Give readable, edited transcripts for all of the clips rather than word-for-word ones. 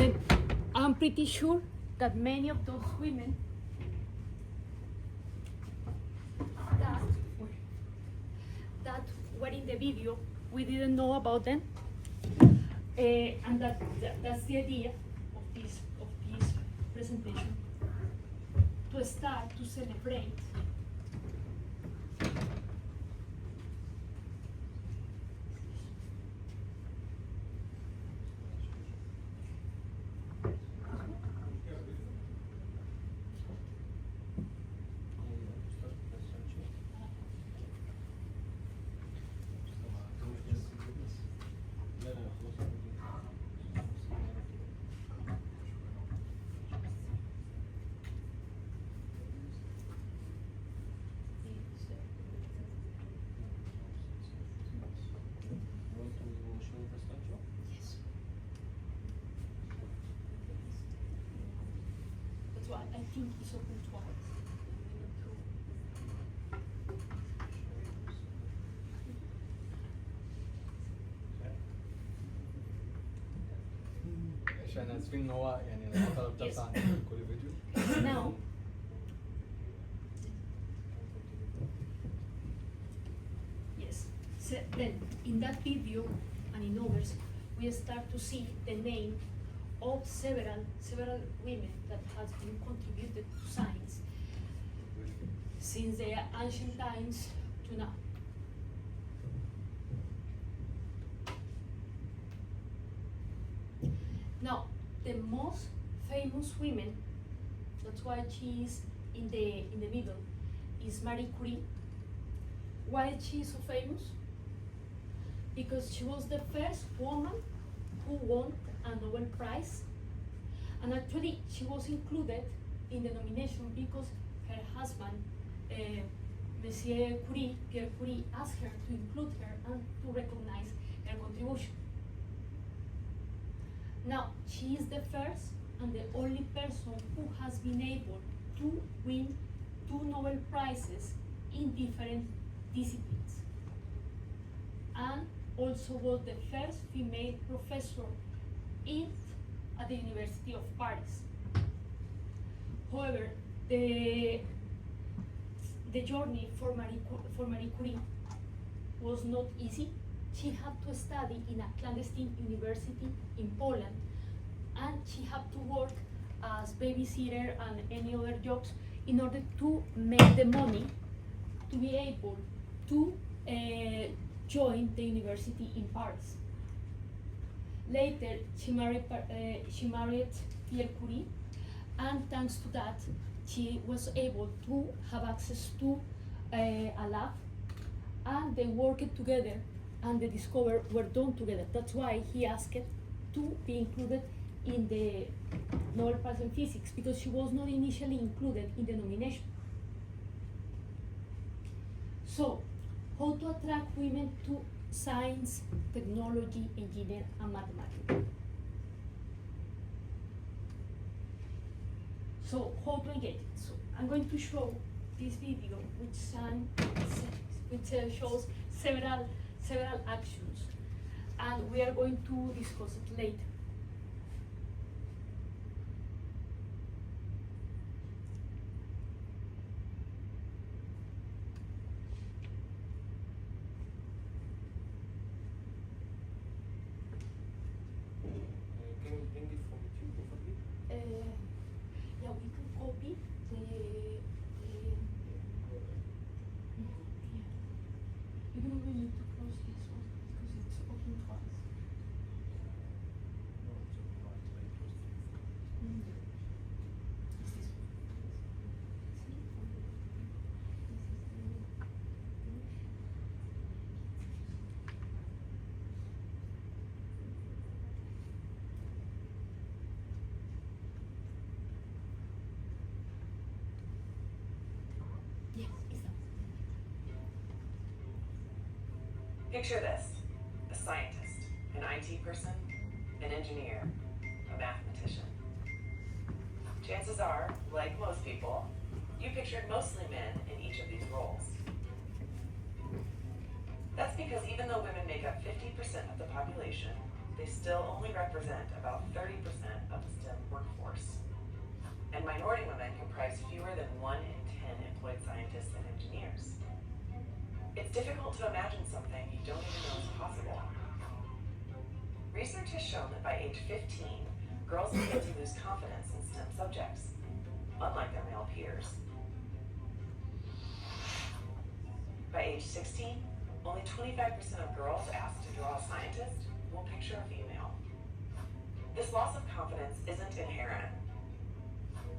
then I'm pretty sure that many of those women that were in the video, we didn't know about them, and that's the idea of this presentation, to start to celebrate I think it's open twice. عشان اسفين ان هو يعني الطلب ده بتاع كل فيديو. Now, yes. So then, in that video and in others, we start to see the name of several women that has been contributed to science since the ancient times to now. Now, the most famous women, that's why she is in the middle, is Marie Curie. Why is she so famous? Because she was the first woman who won a Nobel Prize, and actually she was included in the nomination because her husband, Monsieur Curie, Pierre Curie, asked her to include her and to recognize her contribution. Now, she is the first and the only person who has been able to win 2 Nobel Prizes in different disciplines, and also was the first female professor at the University of Paris. However, the journey for Marie Curie was not easy. She had to study in a clandestine university in Poland, and she had to work as babysitter and any other jobs in order to make the money to be able to join the university in Paris. Later, she married Pierre Curie, and thanks to that, she was able to have access to a lab, and they worked together, and the discovery were done together. That's why he asked to be included in the Nobel Prize in Physics, because she was not initially included in the nomination. So, how to attract women to science, technology, engineering, and mathematics. So, how to engage it? So, I'm going to show this video, which shows several actions, and we are going to discuss it later. Can we bring it from YouTube probably? Yeah, we can copy the you don't really need to close this one because it's open twice. No, it's open right. I closed it. It's this one. Yes, it's that. Picture this: a scientist, an IT person, an engineer, a mathematician. Chances are, like most people, you pictured mostly men in each of these roles. That's because even though women make up 50% of the population, they still only represent about 30% of the STEM workforce. And minority women comprise fewer than 1 in 10 employed scientists and engineers. It's difficult to imagine something you don't even know is possible. Research has shown that by age 15, girls begin to lose confidence in STEM subjects, unlike their male peers. By age 16, only 25% of girls asked to draw a scientist will picture a female. This loss of confidence isn't inherent.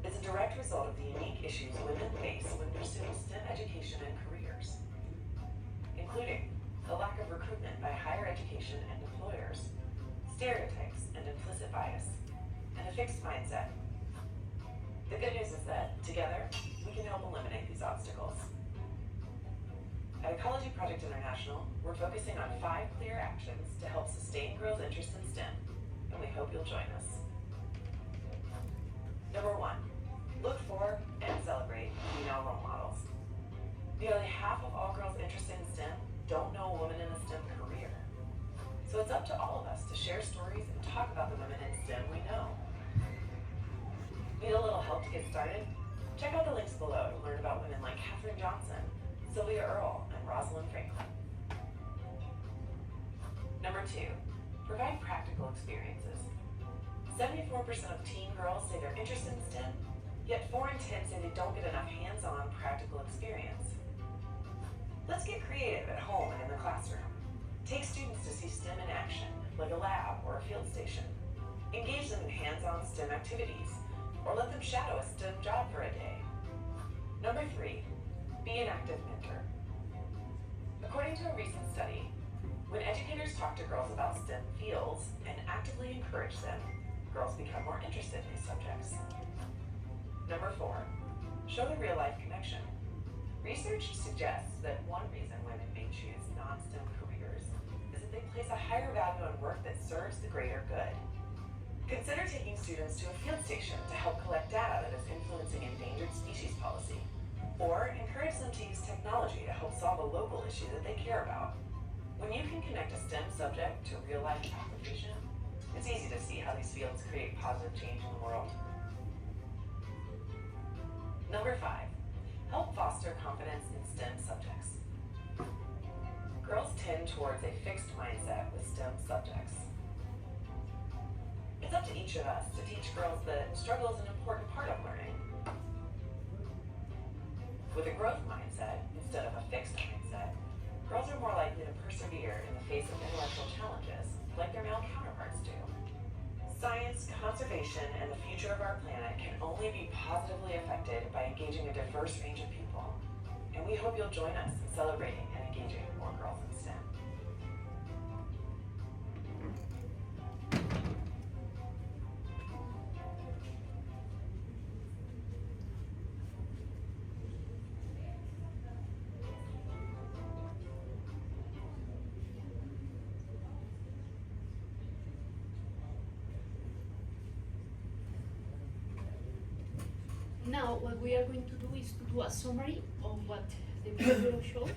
It's a direct result of the unique issues women face when pursuing STEM education and careers, including a lack of recruitment by higher education and employers, stereotypes and implicit bias, and a fixed mindset. The good news is that, together, we can help eliminate these obstacles. At Ecology Project International, we're focusing on 5 clear actions to help sustain girls' interest in STEM, and we hope you'll join us. Number 1, look for and celebrate female role models. Nearly half of all girls interested in STEM don't know a woman in a STEM career. So it's up to all of us to share stories and talk about the women in STEM we know. Need a little help to get started? Check out the links below to learn about women like Katherine Johnson, Sylvia Earle, and Rosalind Franklin. Number 2, provide practical experiences. 74% of teen girls say they're interested in STEM, yet 4 in 10 say they don't get enough hands-on practical experience. Let's get creative at home and in the classroom. Take students to see STEM in action, like a lab or a field station. Engage them in hands-on STEM activities, or let them shadow a STEM job for a day. Number 3, be an active mentor. According to a recent study, when educators talk to girls about STEM fields and actively encourage them, girls become more interested in these subjects. Number 4, show the real-life connection. Research suggests that one reason women may choose non-STEM careers is that they place a higher value on work that serves the greater good. Consider taking students to a field station to help collect data that is influencing endangered species policy, or encourage them to use technology to help solve a local issue that they care about. When you can connect a STEM subject to real-life application, it's easy to see how these fields create positive change in the world. Number 5, help foster confidence in STEM subjects. Girls tend towards a fixed mindset with STEM subjects. It's up to each of us to teach girls that struggle is an important part of learning. With a growth mindset instead of a fixed mindset, girls are more likely to persevere in the face of intellectual challenges, like their male counterparts do. Science, conservation, and the future of our planet can only be positively affected by engaging a diverse range of people. And we hope you'll join us in celebrating and engaging more girls in STEM. Now, what we are going to do is to do a summary of what the video showed.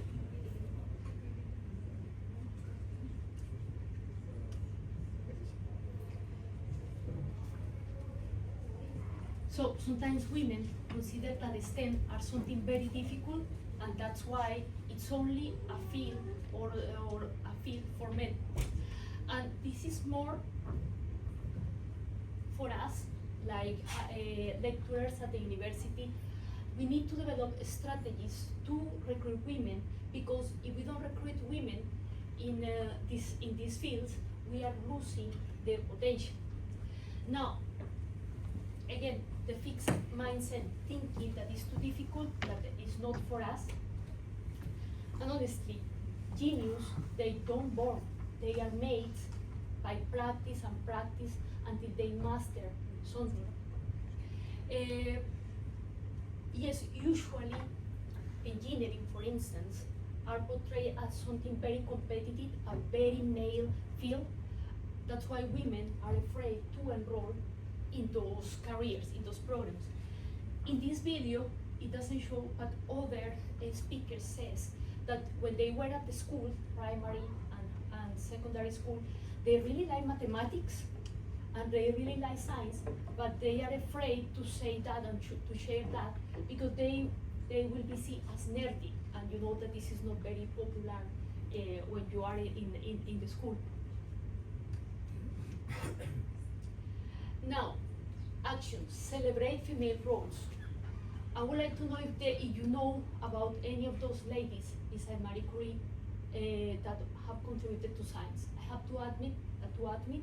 So sometimes women consider that STEM are something very difficult, and that's why it's only a field or a field for men. And this is more for us, like lecturers at the university. We need to develop strategies to recruit women, because if we don't recruit women in these fields, we are losing their potential. Now, again, the fixed mindset thinking that is too difficult, that is not for us. And honestly, genius, they don't born. They are made by practice and practice until they master something. Yes, usually engineering, for instance, are portrayed as something very competitive, a very male field. That's why women are afraid to enroll in those careers, in those programs. In this video, it doesn't show, but other speaker says that when they were at the school, primary and secondary school, They really like mathematics and they really like science, but they are afraid to say that and to share that because they will be seen as nerdy, and you know that this is not very popular when you are in the school. Now, actions, celebrate female roles. I would like to know if you know about any of those ladies besides Marie Curie that have contributed to science. I have to admit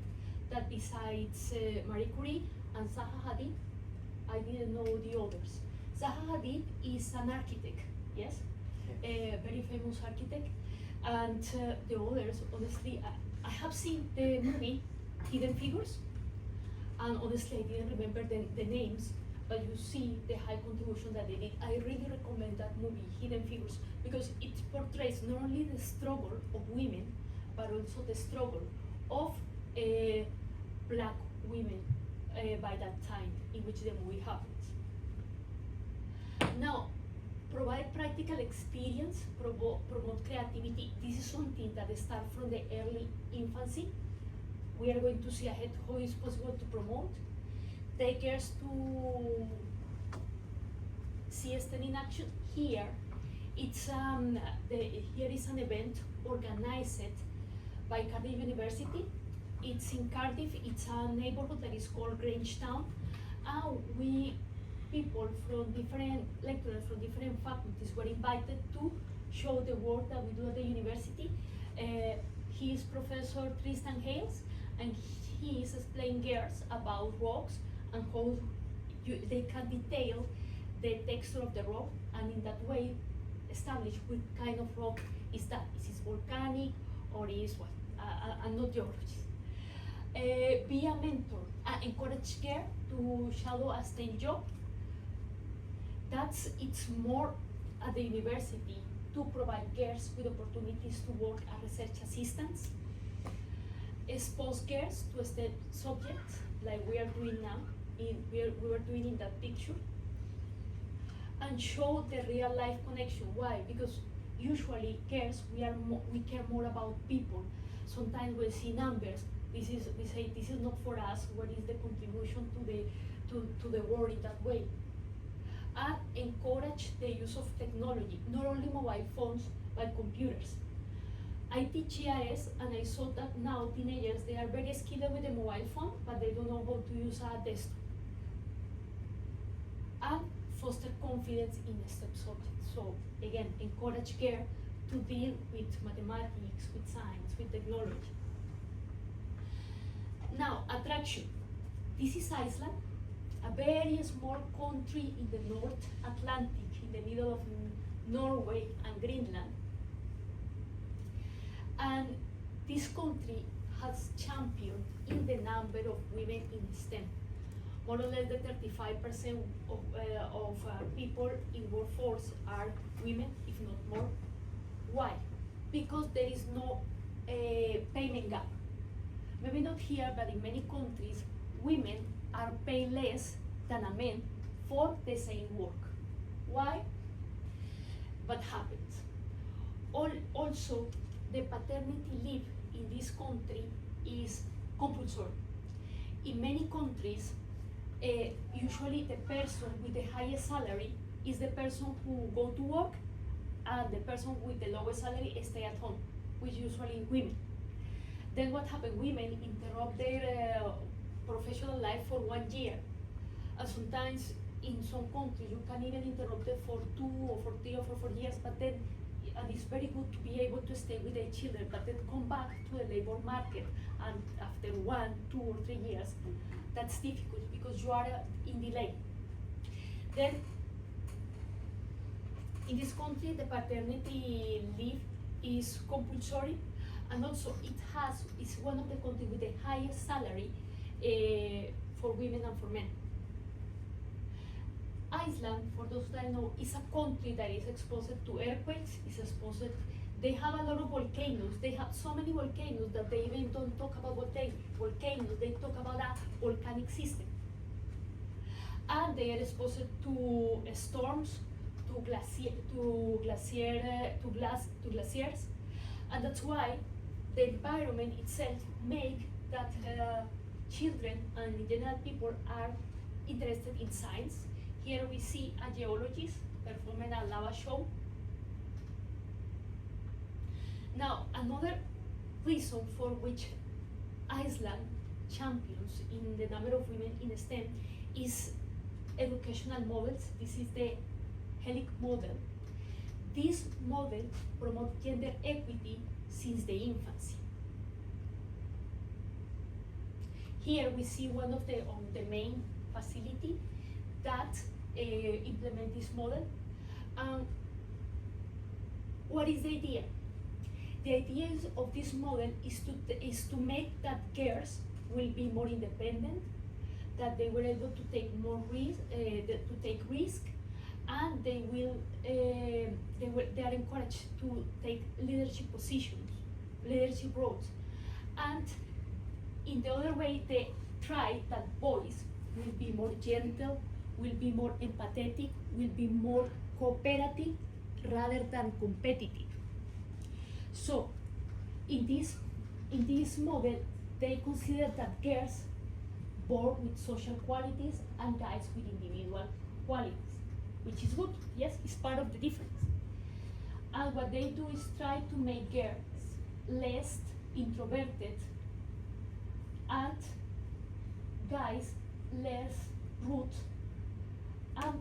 that besides Marie Curie and Zaha Hadid, I didn't know the others. Zaha Hadid is an architect, yes, a very famous architect, and the others, honestly, I have seen the movie Hidden Figures, and honestly, I didn't remember the names, but you see the high contribution that they did. I really recommend that movie, Hidden Figures, because it portrays not only the struggle of women, but also the struggle of black women by that time in which the movie happens. Now, provide practical experience, promote creativity. This is something that starts from the early infancy. We are going to see ahead how it's possible to promote. Take girls to see STEM in action. Here, it's here is an event organized by Cardiff University. It's in Cardiff. It's a neighborhood that is called Grangetown. We people from different lecturers from different faculties were invited to show the work that we do at the university. He is Professor Tristan Hales, and he is explaining girls about rocks and how they can detail the texture of the rock, and in that way establish what kind of rock is that. Is it volcanic or is what? I'm not geologist. Be a mentor. Encourage girls to shadow a STEM job. It's more at the university to provide girls with opportunities to work as research assistants. Expose girls to STEM subjects like we are doing now, we were doing in that picture. And show the real life connection. Why? Because usually girls, we care more about people. Sometimes we see numbers. We say this is not for us. What is the contribution to the world in that way? And encourage the use of technology, not only mobile phones, but computers. I teach GIS, and I saw that now teenagers, they are very skilled with the mobile phone, but they don't know how to use a desktop. And foster confidence in STEM subjects. So again, encourage girls to deal with mathematics, with science, with technology. Now, attraction. This is Iceland, a very small country in the North Atlantic, in the middle of Norway and Greenland. And this country has championed in the number of women in STEM. More or less the 35% of people in workforce are women, if not more. Why? Because there is no payment gap. Maybe not here, but in many countries, women are paid less than a man for the same work. Why? What happens? Also, the paternity leave in this country is compulsory. In many countries, usually the person with the highest salary is the person who go to work, and the person with the lowest salary stay at home, which usually women. Then what happens? Women interrupt their professional life for 1 year. And sometimes in some countries you can even interrupt it for 2 or for 3 or for 4 years, but then, and it's very good to be able to stay with their children, but then come back to the labor market, and after 1, 2 or 3 years, that's difficult because you are in delay. Then, in this country, the paternity leave is compulsory, and also it's one of the countries with the highest salary for women and for men. Iceland, for those that know, is a country that is exposed to earthquakes, they have a lot of volcanoes. They have so many volcanoes that they even don't talk about volcanoes, they talk about a volcanic system. And they are exposed to storms, to glaciers, and that's why the environment itself make that children and in general people are interested in science. Here we see a geologist performing a lava show. Now, another reason for which Iceland champions in the number of women in STEM is educational models. This is the HELIC model. This model promotes gender equity since the infancy. Here we see one of the main facility that implement this model. What is the idea? The idea of this model is to make that girls will be more independent, that they were able to take more risk, and they are encouraged to take leadership positions, leadership roles. And in the other way, they try that boys will be more gentle, will be more empathetic, will be more cooperative rather than competitive. So in this model, they consider that girls born with social qualities and guys with individual qualities, which is good. Yes, it's part of the difference. And what they do is try to make girls less introverted and guys less rude and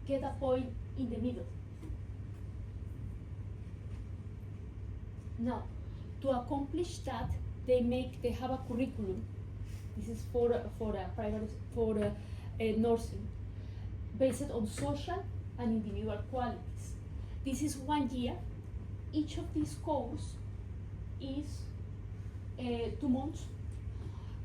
get a point in the middle. Now, to accomplish that, they have a curriculum. This is for nursing, based on social and individual qualities. This is 1 year. Each of these courses is 2 months.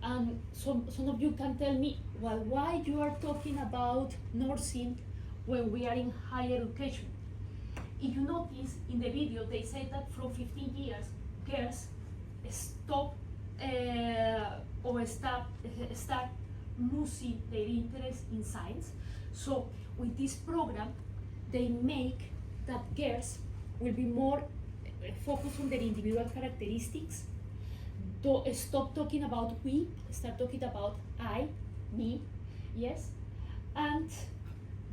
And some of you can tell me, well, why you are talking about nursing when we are in higher education? If you notice in the video, they say that from 15 years, girls stop or start losing their interest in science. So with this program, they make that girls will be more focused on their individual characteristics. Stop talking about we, start talking about I, me, yes, and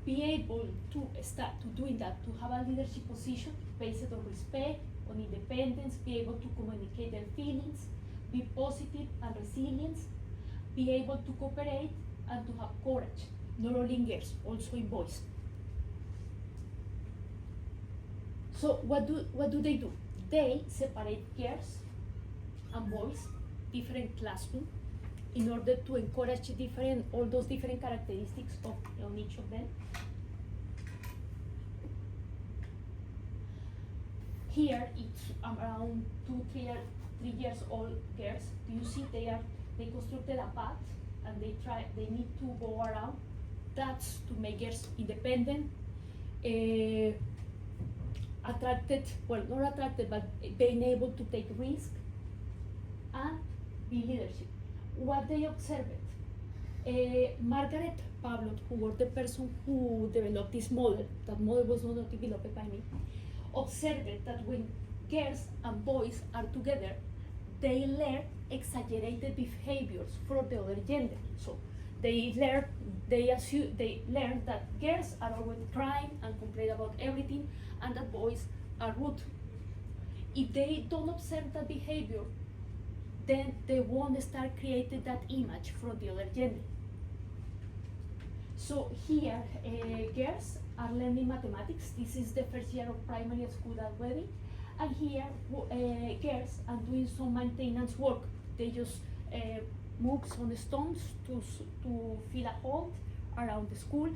be able to start to doing that, to have a leadership position based on respect, on independence, be able to communicate their feelings, be positive and resilient, be able to cooperate and to have courage, not only in girls, also in boys. So what do they do? They separate girls and boys, different classroom, in order to encourage all those different characteristics on each of them. Here it's around 3 years old girls. Do you see they constructed a path and they need to go around. That's to make girls independent, attracted, well, not attracted, but being able to take risk and be leadership. What they observed, Margaret Pavlov, who was the person who developed this model, that model was not developed by me, observed that when girls and boys are together, they learn exaggerated behaviors from the other gender. So they learn that girls are always crying and complain about everything, and that boys are rude. If they don't observe that behavior, then they won't start creating that image from the other gender. So here, girls are learning mathematics. This is the first year of primary school already. And here, girls are doing some maintenance work. They just move some stones to fill a hole around the school.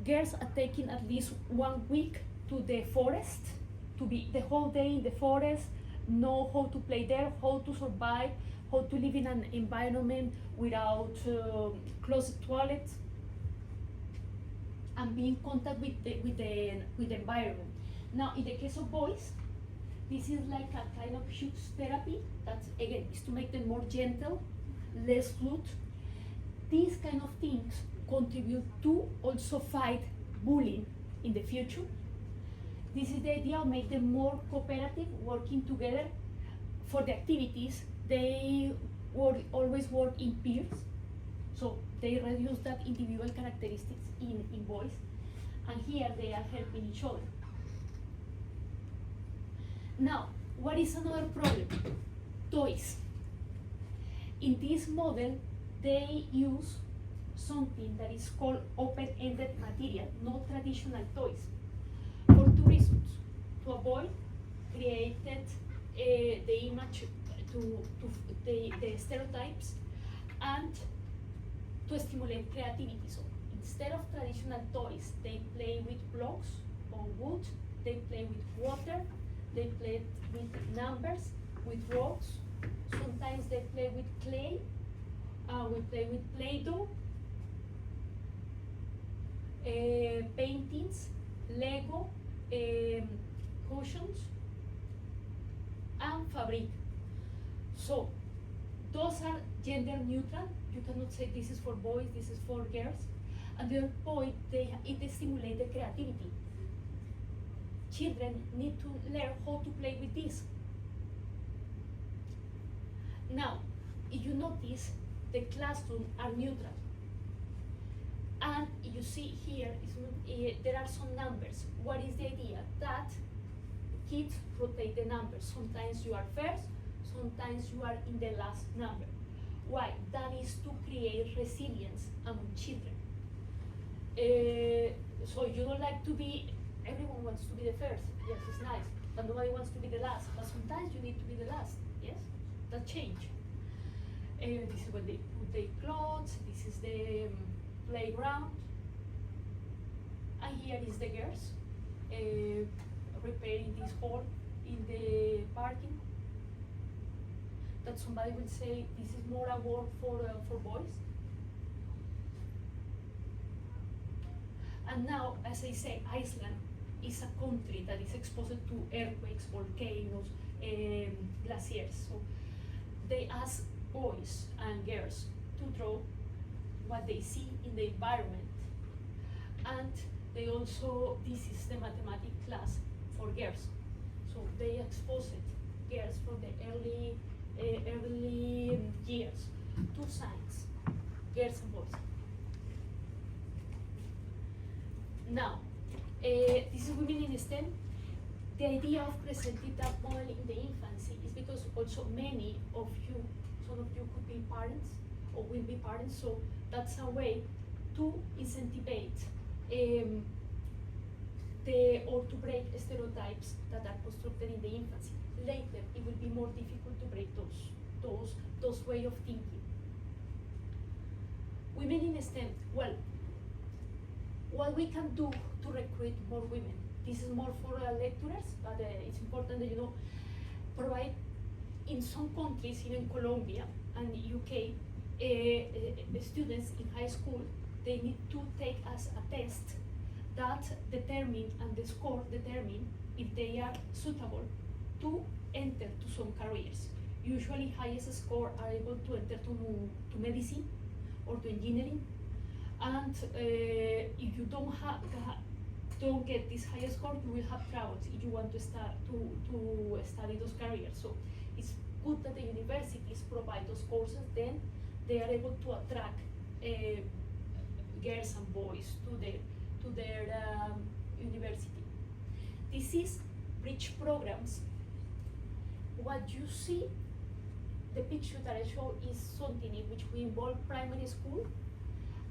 Girls are taking at least 1 week to the forest, to be the whole day in the forest, know how to play there, how to survive, how to live in an environment without closed toilets, and be in contact with the environment. Now, in the case of boys, this is like a kind of huge therapy that, again, is to make them more gentle, less rude. These kind of things contribute to also fight bullying in the future. This is the idea of make them more cooperative, working together, For the activities, they always work in peers, so they reduce that individual characteristics in boys, and here they are helping each other. Now, what is another problem? Toys. In this model, they use something that is called open-ended material, not traditional toys, for two reasons: to avoid created the image, the stereotypes, and to stimulate creativity. So instead of traditional toys, they play with blocks or wood, they play with water, they play with numbers, with rocks, sometimes they play with clay, we play with Play-Doh, paintings, Lego, cushions, and fabric. So those are gender neutral. You cannot say this is for boys, this is for girls. And the other point, it stimulates the creativity. Children need to learn how to play with this. Now, if you notice, the classrooms are neutral. And you see here, there are some numbers. What is the idea? That kids rotate the numbers. Sometimes you are first, sometimes you are in the last number. Why? That is to create resilience among children. So you don't like to be, everyone wants to be the first. Yes, it's nice, but nobody wants to be the last. But sometimes you need to be the last, yes? That change. This is where they put their clothes, this is the playground. And here is the girls repairing this hole in the parking. That somebody will say this is more a work for boys. And now, as I say, Iceland is a country that is exposed to earthquakes, volcanoes, glaciers. So they ask boys and girls to draw what they see in the environment. And they also, this is the mathematics class for girls. So they exposed girls from the early years to science, girls and boys. Now, this is Women in STEM. The idea of presenting that model in the infancy is because also many of you, some of you could be parents or will be parents, so that's a way to incentivize or to break stereotypes that are constructed in the infancy. Later, it will be more difficult to break those way of thinking. Women in STEM, well, what we can do to recruit more women. This is more for lecturers, but it's important that you know, provide in some countries, even Colombia and UK, students in high school, they need to take as a test that determine, and the score determine if they are suitable to enter to some careers. Usually highest score are able to enter to medicine or to engineering. And if you don't get this high score, you will have troubles if you want to start to study those careers. So it's good that the universities provide those courses. Then they are able to attract girls and boys to their university. This is bridge programs. What you see, the picture that I show is something in which we involve primary school.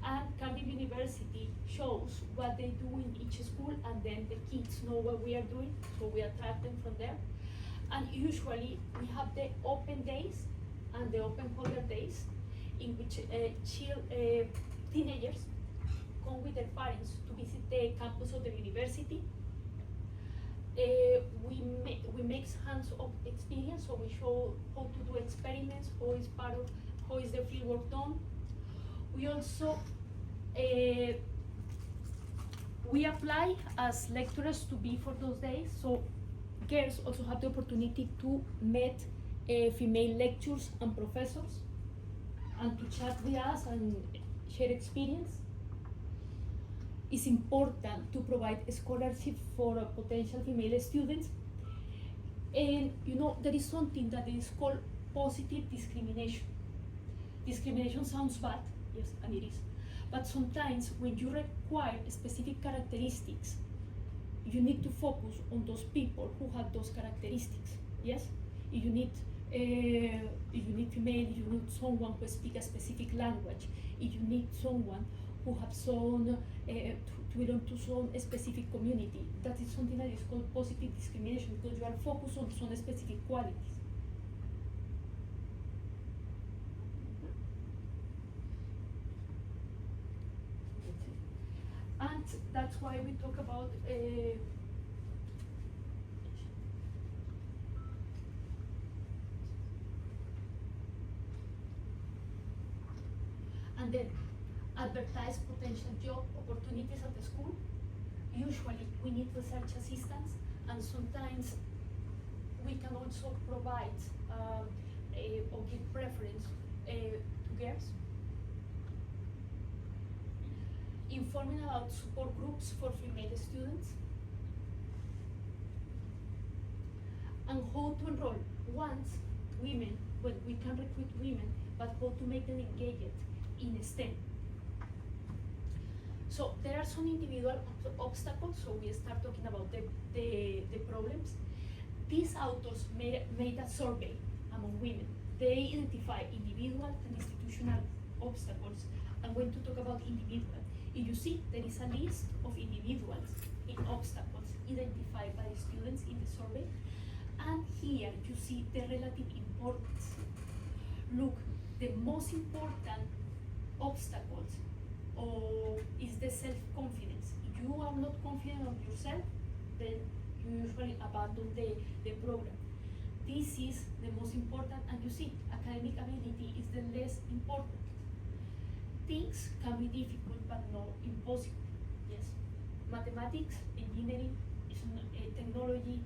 And Cardiff University shows what they do in each school, and then the kids know what we are doing, so we attract them from there. And usually we have the open days and the open color days in which teenagers come with their parents to visit the campus of the university. We make hands-on experience, so we show how to do experiments, how is the fieldwork done. We also we apply as lecturers to be for those days, so girls also have the opportunity to meet female lecturers and professors and to chat with us and share experience. It's important to provide a scholarship for potential female students. And there is something that is called positive discrimination. Discrimination sounds bad, yes, and it is. But sometimes when you require specific characteristics, you need to focus on those people who have those characteristics, yes? If you need female, you need someone who speaks a specific language. If you need someone who have some, to belong to some specific community, that is something that is called positive discrimination, because you are focused on some specific qualities. And that's why we talk about and then advertise potential job opportunities at the school. Usually we need research assistants, and sometimes we can also provide or give preference to girls. Informing about support groups for female students, and how to enroll once women, well, we can recruit women, but how to make them engaged in STEM. So there are some individual obstacles, so we start talking about the problems. These authors made a survey among women. They identify individual and institutional obstacles, and when to talk about individual, if you see, there is a list of individuals in obstacles identified by the students in the survey, and here you see the relative importance. Look, the most important obstacles is the self-confidence. If you are not confident of yourself, then you usually abandon the program. This is the most important, and you see, academic ability is the less important. Things can be difficult, but not impossible. Yes, mathematics, engineering, technology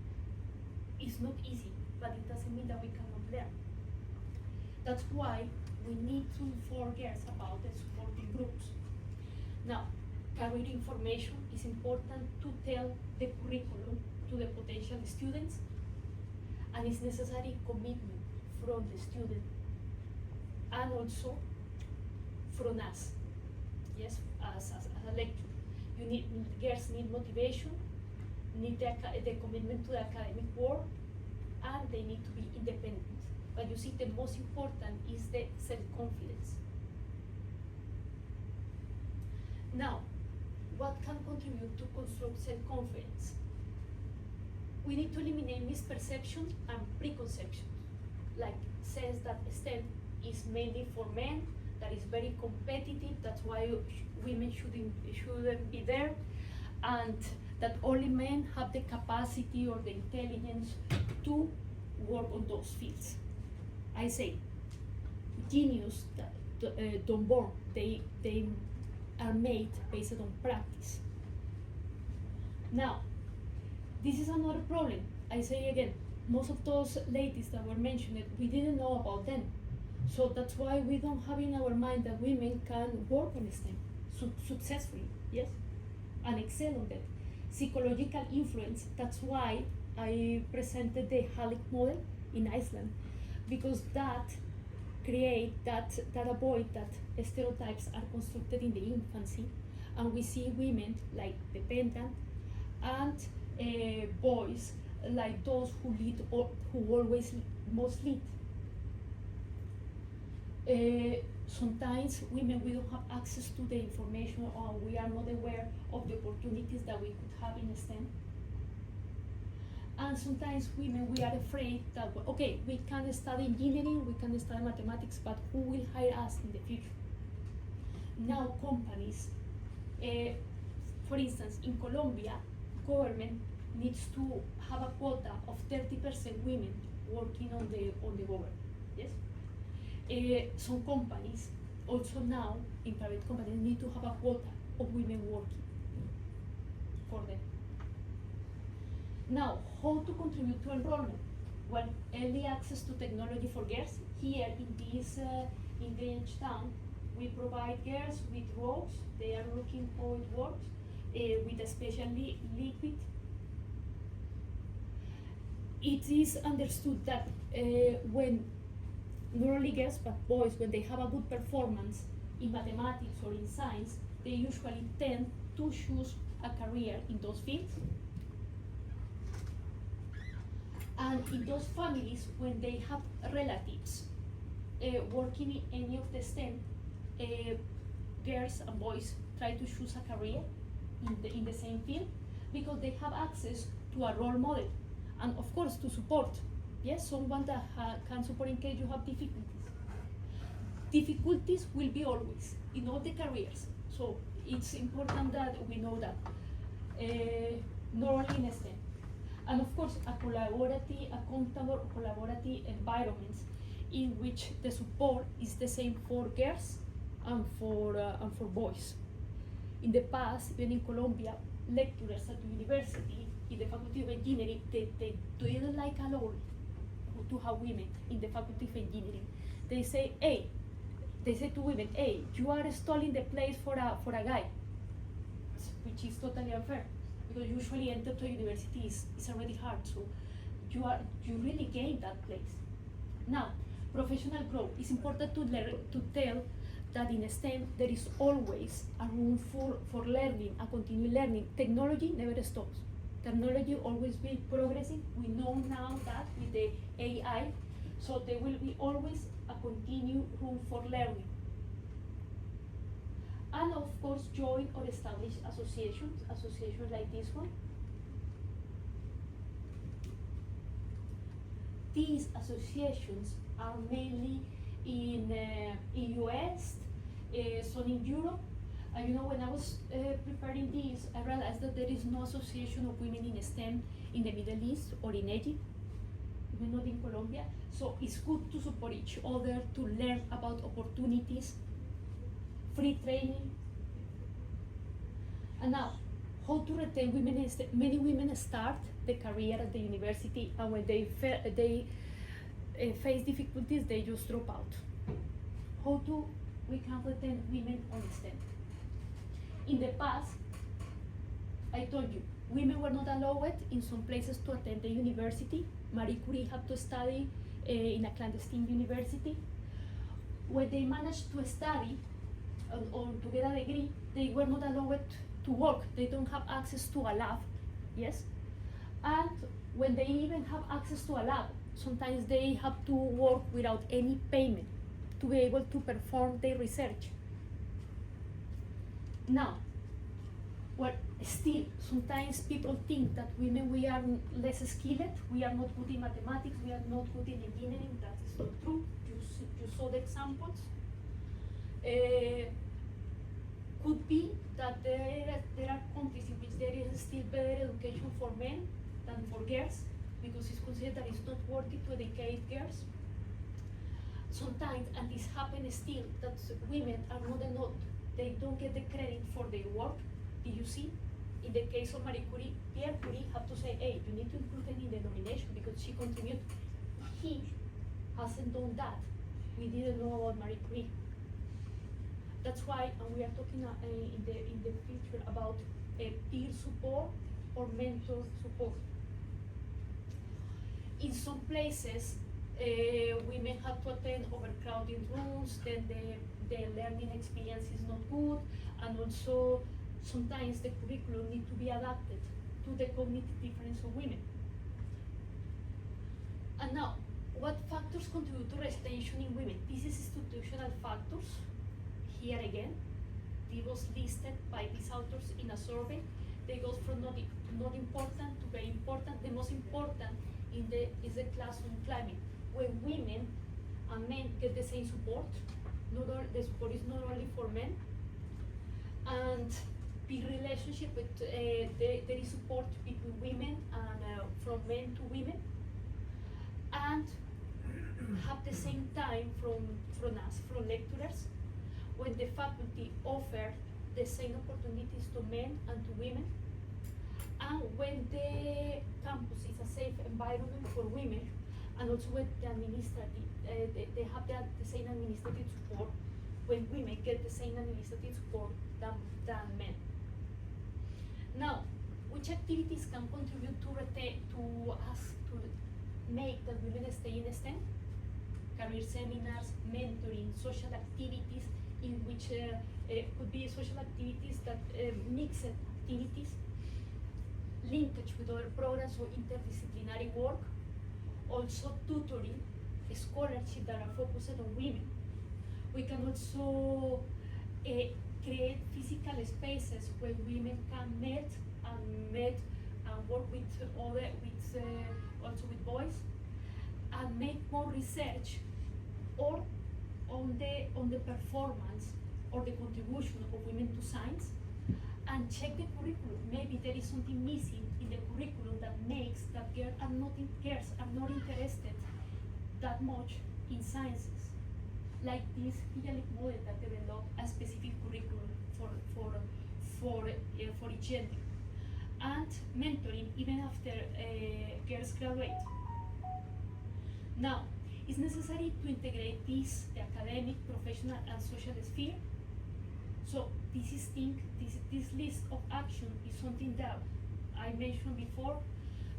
is not easy, but it doesn't mean that we cannot learn. That's why we need to inform girls about the supporting groups. Now, career information is important to tell the curriculum to the potential students, and it's necessary commitment from the student and also from us, yes, as a lecturer. Girls need motivation, need the commitment to the academic work, and they need to be independent. But you see, the most important is the self-confidence. Now, what can contribute to construct self-confidence? We need to eliminate misperception and preconceptions, like says that STEM is mainly for men, that is very competitive, that's why women shouldn't be there, and that only men have the capacity or the intelligence to work on those fields. I say, genius don't born, they are made based on practice. Now, this is another problem. I say again, most of those ladies that were mentioned, we didn't know about them. So that's why we don't have in our mind that women can work on STEM successfully, yes, and excel on that. Psychological influence, that's why I presented the Halleck model in Iceland, because that avoid that stereotypes are constructed in the infancy, and we see women like dependent and boys like those who lead or who always must lead. Sometimes women, we don't have access to the information, or we are not aware of the opportunities that we could have in STEM. And sometimes women, we are afraid that, okay, we can study engineering, we can study mathematics, but who will hire us in the future? Now companies, for instance, in Colombia, government needs to have a quota of 30% women working on the government, yes? Some companies also now in private companies need to have a quota of women working for them. Now, how to contribute to enrollment? Well, early access to technology for girls. Here in this in Greenwich Town, we provide girls with ropes. They are looking how it works with especially liquid. it is understood that when not only girls but boys, when they have a good performance in mathematics or in science, they usually tend to choose a career in those fields. And in those families, when they have relatives working in any of the STEM, girls and boys try to choose a career in the same field because they have access to a role model and of course to support. Yes, someone that can support in case you have difficulties. Difficulties will be always in all the careers, so it's important that we know that. Not only in STEM. And of course, a accountable collaborative environment in which the support is the same for girls and for boys. In the past, even in Colombia, lecturers at the university, in the Faculty of Engineering, they didn't like at all to have women in the Faculty of Engineering. They say, hey, they say to women, hey, you are stalling the place for a guy, which is totally unfair. Because usually enter to a university is already hard, so you really gain that place. Now, professional growth. It's important to tell that in STEM there is always a room for learning, a continued learning. Technology never stops. Technology always be progressing. We know now that with the AI, so there will be always a continued room for learning. And of course, join or establish associations like this one. These associations are mainly in US, some in Europe. And you know, when I was preparing this, I realized that there is no association of women in STEM in the Middle East or in Egypt, even not in Colombia. So it's good to support each other, to learn about opportunities, free training. And now, how to retain women? Many women start the career at the university, and when they face difficulties, they just drop out. How do we can retain women on STEM? In the past, I told you, women were not allowed in some places to attend the university. Marie Curie had to study in a clandestine university. When they managed to study or to get a degree, they were not allowed to work. They don't have access to a lab, yes? And when they even have access to a lab, sometimes they have to work without any payment to be able to perform their research. Now, well, still, sometimes people think that women, we are less skilled, we are not good in mathematics, we are not good in engineering. That is not true. You saw the examples. Could be that there are countries in which there is still better education for men than for girls, because it's considered that it's not worthy to educate girls. Sometimes, and this happens still, that women are not enough, they don't get the credit for their work. Did you see? In the case of Marie Curie, Pierre Curie had to say, hey, you need to include her in the nomination because she contributed. He hasn't done that. We didn't know about Marie Curie. That's why, and we are talking in the future about peer support or mentor support. In some places, women have to attend overcrowded rooms, then the learning experience is not good, and also sometimes the curriculum needs to be adapted to the cognitive difference of women. And now, what factors contribute to retention in women? This is institutional factors. Here again, it was listed by these authors in a survey. They go from not important to very important. The most important is the classroom climate, where women and men get the same support. The support is not only for men. And the relationship with there is support between women and from men to women, and have the same time from us, from lecturers, when the faculty offer the same opportunities to men and to women, and when the campus is a safe environment for women, and also when the administrative, they have the same administrative support, when women get the same administrative support than men. Now, which activities can contribute to make that women stay in STEM, career seminars, mentoring, social activities, in which could be social activities that mixed activities, linkage with other programs or interdisciplinary work, also tutoring, scholarship that are focused on women. We can also create physical spaces where women can meet and work with other, also with boys, and make more research or on the performance or the contribution of women to science, and check the curriculum. Maybe there is something missing in the curriculum that makes that girls are not interested that much in sciences. Like this Hillary model that developed a specific curriculum for each gender, and mentoring even after girls graduate. Now, it's necessary to integrate this, the academic, professional, and social sphere. So this list of action is something that I mentioned before.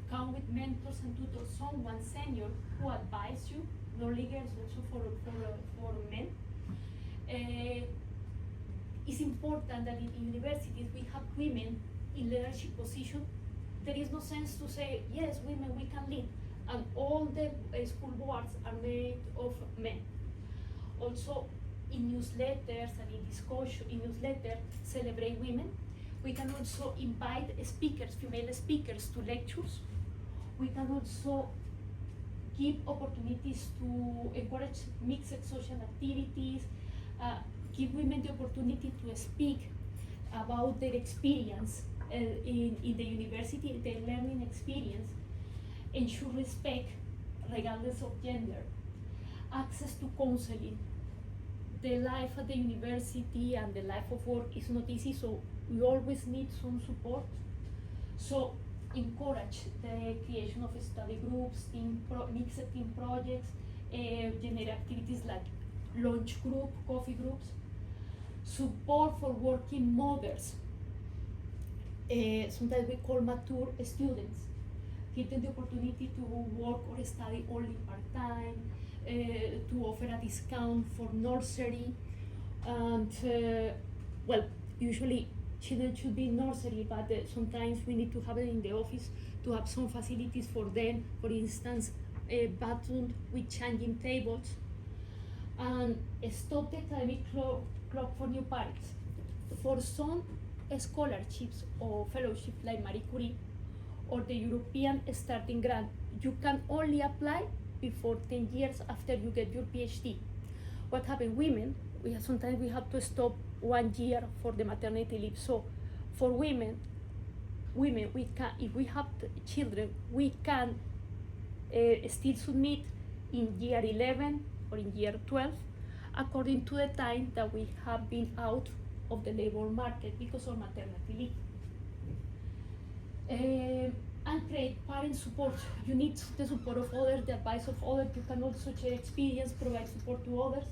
Come with mentors and tutors, someone senior who advise you, not only girls, also for men. It's important that in universities we have women in leadership position. There is no sense to say, yes, women, we can lead, and all the school boards are made of men. Also, in newsletters and in newsletters, celebrate women. We can also invite speakers, female speakers, to lectures. We can also give opportunities to encourage mixed social activities, give women the opportunity to speak about their experience in the university, their learning experience, ensure respect regardless of gender, access to counseling. The life at the university and the life of work is not easy, so we always need some support. So encourage the creation of study groups, mixed team projects, generate activities like lunch group, coffee groups, support for working mothers. Sometimes we call mature students. Give them the opportunity to work or study only part-time, to offer a discount for nursery, and well, usually children should be in nursery, but sometimes we need to have it in the office to have some facilities for them. For instance, a bathroom with changing tables, and stop the academic clock for new parents. For some scholarships or fellowships like Marie Curie or the European Starting Grant, you can only apply before 10 years after you get your PhD. What happens, women, sometimes we have to stop 1 year for the maternity leave. So for women, we can, if we have children, we can still submit in year 11 or in year 12, according to the time that we have been out of the labor market because of maternity leave. And create parent support. You need the support of others, the advice of others. You can also share experience, provide support to others.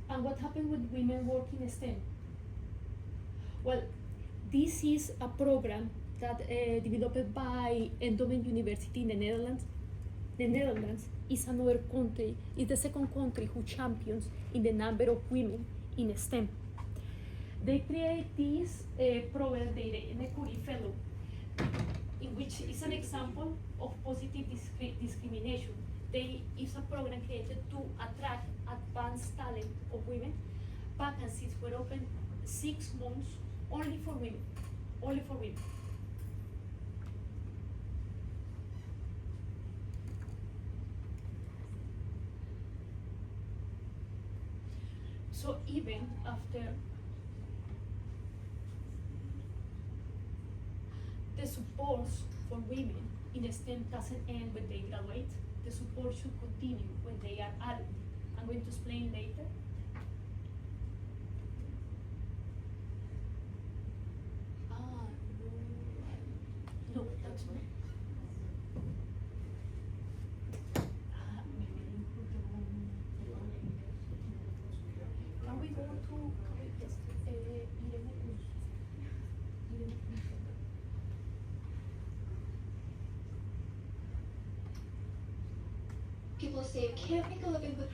And what happened with women working in STEM? Well, this is a program that developed by Enrolment University in the Netherlands. The Netherlands is another country, is the second country who champions in the number of women in STEM. They create this program, the Ain Curie Fellow, in which is an example of positive discrimination. It's a program created to attract advanced talent of women. Vacancies were open 6 months only for women, only for women. So even after the support for women in STEM doesn't end when they graduate, the support should continue when they are adult. I'm going to explain later. No, that's not. Can we go to people say, can I make a living with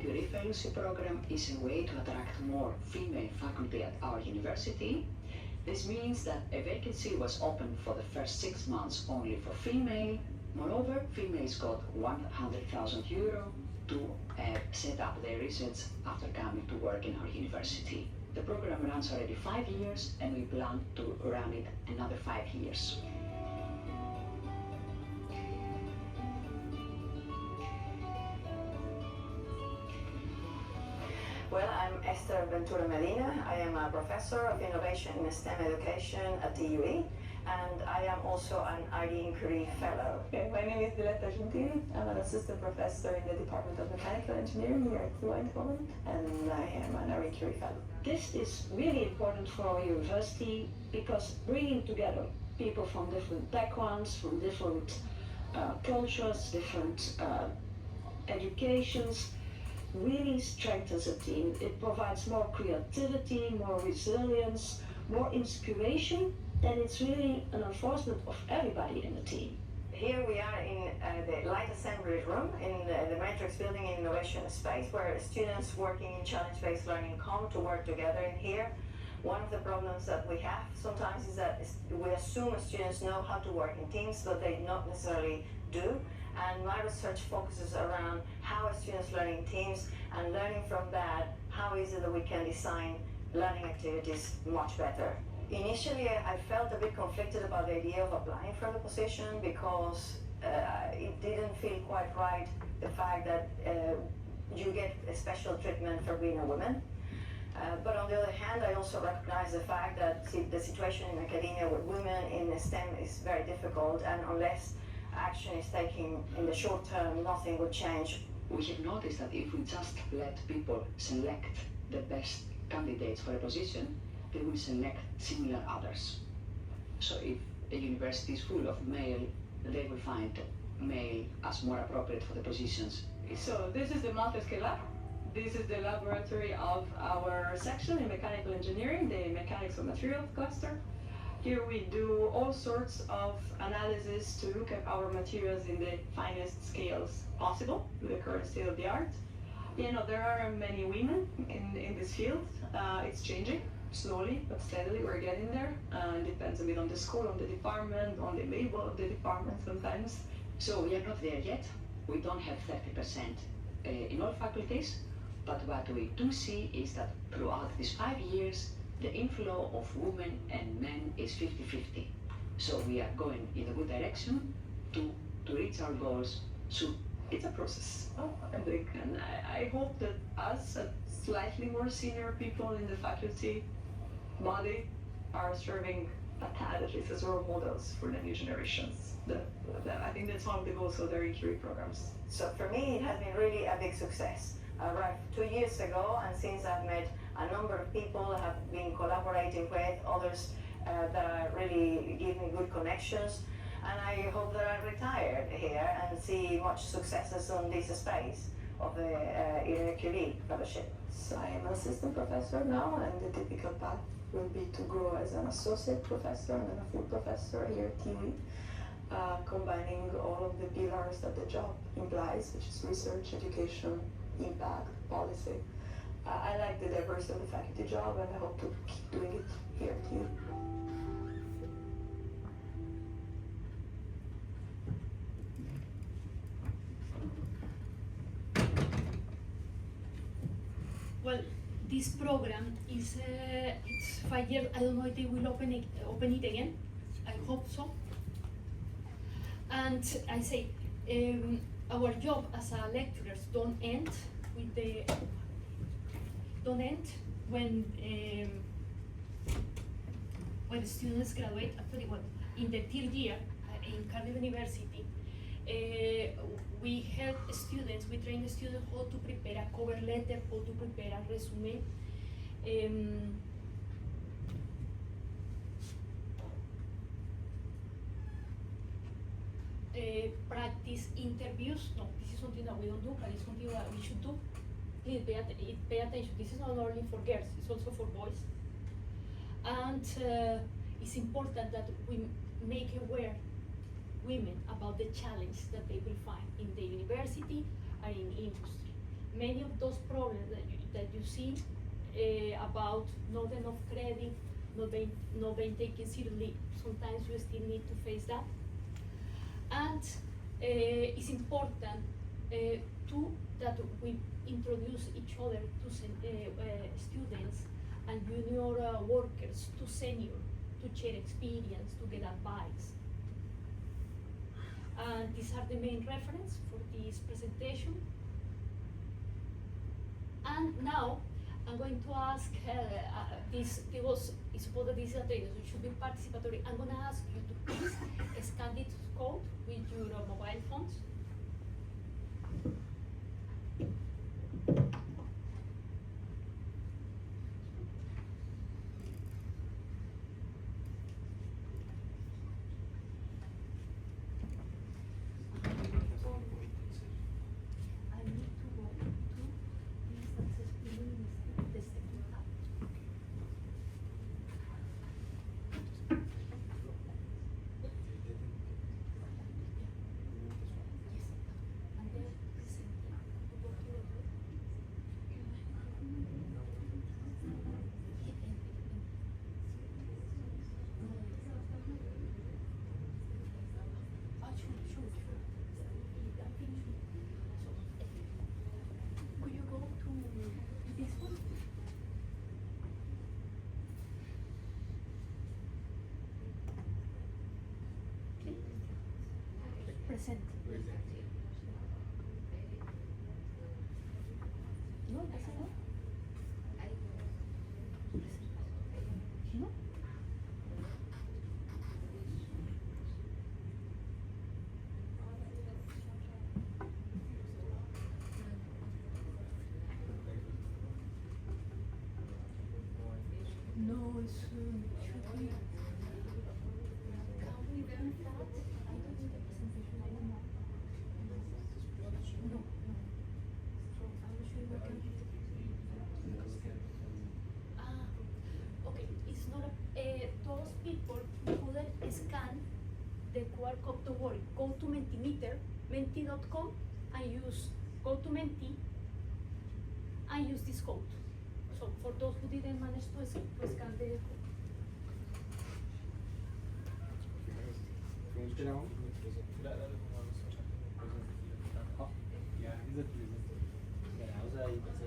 The Fellowship Program is a way to attract more female faculty at our university. This means that a vacancy was open for the first 6 months only for female. Moreover, females got €100,000 to set up their research after coming to work in our university. The program runs already 5 years and we plan to run it another 5 years. Well, I'm Esther Ventura Medina. I am a professor of innovation in STEM education at the UE, and I am also an RD Inquiry Fellow. Okay, my name is Diletta Gentili. I'm an assistant professor in the Department of Mechanical Engineering here at Eindhoven, and I am an RD Inquiry Fellow. This is really important for our university because bringing together people from different backgrounds, from different cultures, different educations, really strengthens a team. It provides more creativity, more resilience, more inspiration, and it's really an enforcement of everybody in the team. Here we are in the light assembly room in the Matrix Building Innovation Space, where students working in challenge-based learning come to work together in here. One of the problems that we have sometimes is that we assume students know how to work in teams, but they not necessarily do. And my research focuses around how students learn in teams, and learning from that, how is it that we can design learning activities much better. Initially, I felt a bit conflicted about the idea of applying for the position because it didn't feel quite right, the fact that you get a special treatment for being a woman. But on the other hand, I also recognize the fact that the situation in academia with women in STEM is very difficult, and unless action is taken in the short term, nothing will change. We have noticed that if we just let people select the best candidates for a position, they will select similar others. So if a university is full of male, they will find male as more appropriate for the positions. So this is the multi-scale lab. This is the laboratory of our section in mechanical engineering, the mechanics of materials cluster. Here we do all sorts of analysis to look at our materials in the finest scales possible, with the current state of the art. You know, there are many women in this field. It's changing slowly but steadily. We're getting there. It depends a bit on the school, on the department, on the label of the department sometimes. So we are not there yet. We don't have 30% in all faculties, but what we do see is that throughout these 5 years, the inflow of women and men is 50-50. So we are going in a good direction to reach our goals soon. It's a process, I think, and I hope that us, slightly more senior people in the faculty body, are serving at least as role models for the new generations. I think that's one of the goals of the Inquiry programs. So for me, it has been really a big success. I arrived 2 years ago, and since I've met a number of people, I have been collaborating with others that really give me good connections, and I hope that I retire here and see much successes on this space. of the Irene Curie Fellowship. So I am an assistant professor now, and the typical path will be to grow as an associate professor and then a full professor here at TUI, combining all of the pillars that the job implies, which is research, education, impact, policy. I like the diversity of the faculty job, and I hope to keep doing it here at TUI. Well, this program is it's 5 years. I don't know if they will open it again. I hope so. And I say our job as a lecturers don't end when the students graduate. Actually, well, in the third year in Cairo University, we help students, we train the students how to prepare a cover letter, how to prepare a resume. Practice interviews. No, this is something that we don't do, but it's something that we should do. Please pay attention. This is not only for girls, it's also for boys. And it's important that we make aware women about the challenge that they will find in the university and in industry. Many of those problems that you see about not enough credit, not being taken seriously, sometimes you still need to face that. And it's important that we introduce each other to students and junior workers to senior, to share experience, to get advice. And these are the main reference for this presentation. And now I'm going to ask it's supposed that this is a training, so it should be participatory. I'm going to ask you to please scan this code with your mobile phones. Could you go to this one? Present. No, that's not. No. No, it's should we? Can we do that? I don't need the presentation anymore. No. So I'm sure we can. Okay. It's not those people who couldn't scan the QR code. Don't worry. Go to Mentimeter, menti.com, and go to Menti and use this code. So for those who didn't manage to scan the code. المشكلة اهو لا لا هو بس مش عارف اه يعني عايزة يعني عاوزة يبقى زي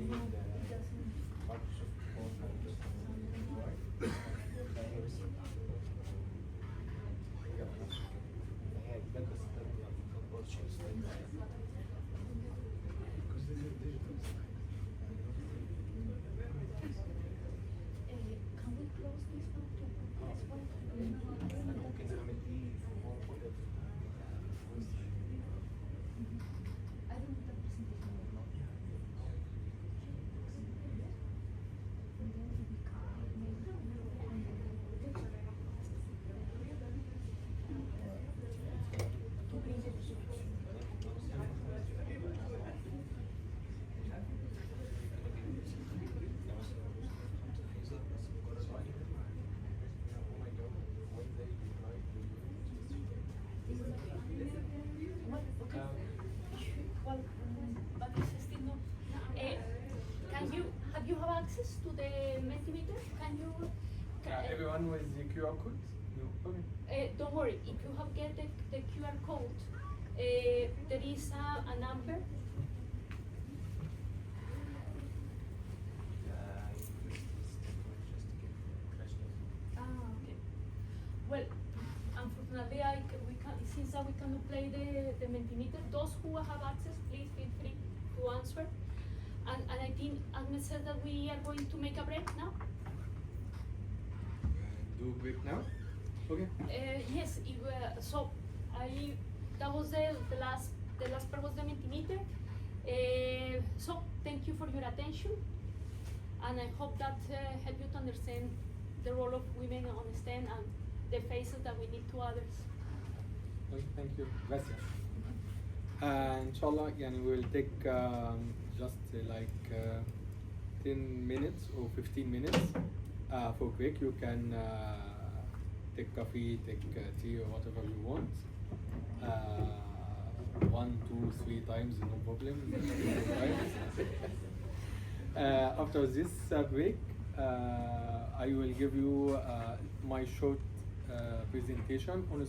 Can we close this one too? This one? ممكن نعمل دي I don't need the presentation anymore. And then we can maybe Everyone with the QR code? No. Okay. Don't worry, if you have get the QR code, there is a number. Okay. Well, unfortunately, we can, since we cannot play the Mentimeter, those who have access, please feel free to answer. And I think Agnes said that we are going to make a break now. Do a break now? Okay. Yes, if, so that was the last part was the Mentimeter. So thank you for your attention, and I hope that helped you to understand the role of women on STEM and the faces that we need to others. Okay, thank you. Gracias. Inshallah, yani we'll take just 10 minutes or 15 minutes for break. You can take coffee, take tea or whatever you want. 1, 2, 3 times, no problem. After this break, I will give you my short presentation on